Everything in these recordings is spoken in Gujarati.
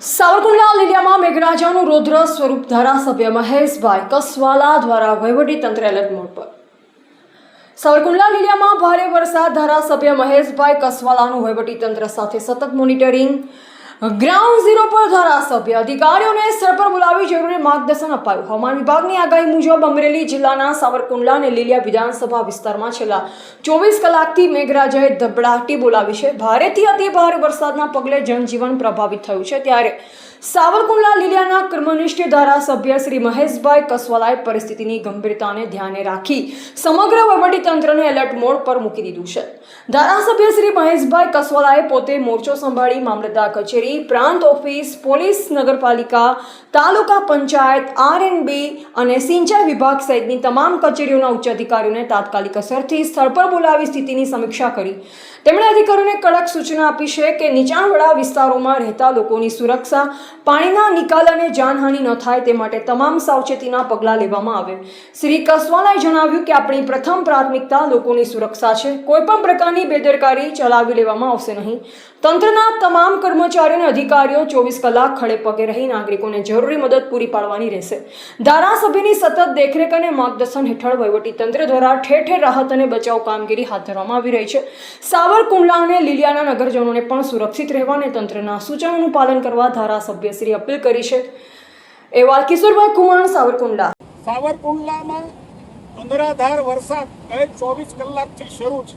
સાવરકુંડલા લીલિયામાં મેઘરાજાનું રૌદ્ર સ્વરૂપ ધારાસભ્ય મહેશભાઈ કસવાલા દ્વારા વહીવટીતંત્ર એલર્ટ મોડ પર। સાવરકુંડલા લીલિયામાં ભારે વરસાદ, ધારાસભ્ય મહેશભાઈ કસવાલાનું વહીવટીતંત્ર સાથે સતત મોનિટરિંગ। ગ્રાઉન્ડ ઝીરો પર ધારાસભ્ય અધિકારીઓને સ્થળ પર બોલાવી જરૂરી માર્ગદર્શન અપાયું। હવામાન વિભાગની આગાહી મુજબ અમરેલી જિલ્લાના સાવરકુંડલા અને લીલિયા વિધાનસભા વિસ્તારમાં છેલ્લા 24 કલાકથી મેઘરાજાએ ધબડાટી બોલાવી છે। ભારેથી અતિ ભારે વરસાદના પગલે જનજીવન પ્રભાવિત થયું છે। ત્યારે સાવરકુંડલા લીલિયાના કર્મનિષ્ઠ ધારાસભ્ય શ્રી મહેશભાઈ કસવાલાએ પરિસ્થિતિની ગંભીરતાને ધ્યાને રાખી સમગ્ર વહીવટીતંત્રને એલર્ટ મોડ પર મૂકી દીધું છે। ધારાસભ્ય શ્રી મહેશભાઈ કસવાલાએ પોતે મોરચો સંભાળી મામલતદાર કચેરી, પ્રાંત ઓફિસ, પોલીસ, નગરપાલિકા, તાલુકા પંચાયત, R&B અને સિંચાઈ વિભાગ સહિતની તમામ કચેરીઓના ઉચ્ચ અધિકારીઓને તાત્કાલિક અસરથી સ્થળ પર બોલાવી સ્થિતિની સમીક્ષા કરી। તેમણે અધિકારીઓને કડક સૂચના આપી છે કે નીચાણવાળા વિસ્તારોમાં રહેતા લોકોની સુરક્ષા, પાણીના નિકાલ અને જાનહાનિ ન થાય તે માટે તમામ સાવચેતીના પગલાં લેવામાં આવે। શ્રી કસવાલાએ જણાવ્યું કે આપણી પ્રથમ પ્રાથમિકતા લોકોની સુરક્ષા છે। કોઈપણ પ્રકારની બેદરકારી ચલાવી લેવામાં આવશે નહીં। તંત્રના તમામ કર્મચારીઓ અને અધિકારીઓ 24 કલાક ખડે પગે રહી નાગરિકોને જરૂરી મદદ પૂરી પાડવાની રહેશે। ધારાસભ્યની સતત દેખરેખ અને માર્ગદર્શન હેઠળ વહીવટીતંત્ર દ્વારા ઠેર ઠેર રાહત અને બચાવ કામગીરી હાથ ધરવામાં આવી રહી છે। સાવરકુંડલા અને લીલિયાના નગરજનોને પણ સુરક્ષિત રહેવા અને તંત્રના સૂચનોનું પાલન કરવા ધારાસભ્યશ્રી અપીલ કરી છે। એવા કિશોરભાઈ કુમાર, સાવરકુંડલા। સાવરકુંડલામાં અનરાધાર વરસાદ 24 કલાકથી શરૂ છે।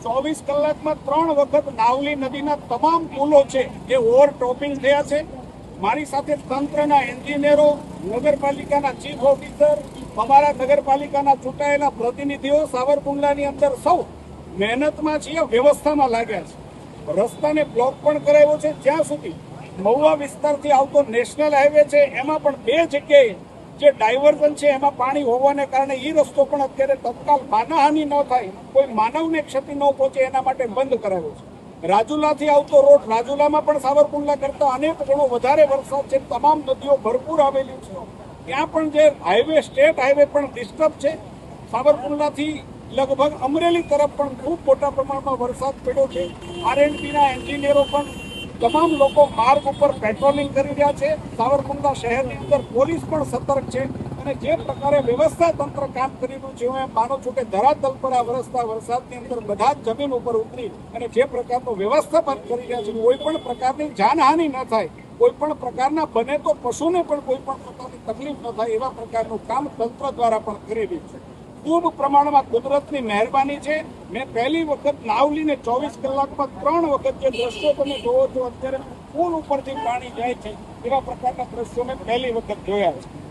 24 કલાકમાં 3 વખત નાવલી નદીના તમામ પુલો છે જે ઓવરટોપિંગ થયા છે। મારી સાથે તંત્રના એન્જિનિયરો, નગરપાલિકાના ચીફ ઓફિસર, અમારા નગરપાલિકાના ચૂંટાયેલા પ્રતિનિધિઓ સાવરકુંડલાની અંદર સૌ મહેનતમાં છીએ, વ્યવસ્થામાં લાગ્યા છે। રસ્તાને બ્લોક પણ કરાવ્યો છે। જ્યાં સુધી મહુવા વિસ્તારથી આવતો નેશનલ હાઈવે છે એમાં પણ 2 જગ્યાએ જે ડાયવર્ઝન છે એમાં પાણી હોવાને કારણે એ રસ્તો પણ અત્યારે તત્કાલ માનહાનિ ન થાય, કોઈ માનવને ક્ષતિ ન પહોંચે એના માટે બંધ કરાવ્યો છે। રાજુલાથી આવતો રોડ, રાજુલામાં પણ સાવરકુંડલા કરતા અનેક ગણો વધારે વરસાદ છે, તમામ નદીઓ ભરપૂર આવેલી છે। ત્યાં પણ જે હાઈવે, સ્ટેટ હાઈવે પણ ડિસ્ટર્બ છે। સાવરકુંડલાથી લગભગ અમરેલી તરફ પણ ખૂબ મોટા પ્રમાણમાં વરસાદ પડ્યો છે। R&Bના એન્જિનિયરો પણ તમામ લોકો માર્ગ ઉપર પેટ્રોલિંગ કરી રહ્યા છે। સાવરકુંડલા શહેરની અંદર પોલીસ પણ સતર્ક છે અને જે પ્રકારે વ્યવસ્થા તંત્ર કામ કરી રહ્યું છે, હું એમ માનું છું કે ધરાતલ પર આ વરસતા વરસાદની અંદર બધા જ જમીન ઉપર ઉતરી અને જે પ્રકારનું વ્યવસ્થાપન કરી રહ્યા છે, કોઈ પણ પ્રકારની જાનહાનિ ન થાય, કોઈ પણ પ્રકારના બને તો પશુને પણ કોઈ પણ પ્રકારની તકલીફ ન થાય એવા પ્રકારનું કામ તંત્ર દ્વારા પણ કરી રહ્યું છે। ખૂબ પ્રમાણમાં કુદરતની મહેરબાની છે। મેં પહેલી વખત નાવલીને 24 કલાકમાં 3 વખત જે દ્રશ્યો તમે જોવો છો, અત્યારે પુલ ઉપરથી પાણી જાય છે એવા પ્રકારના દ્રશ્યો મેં પહેલી વખત જોયા છે।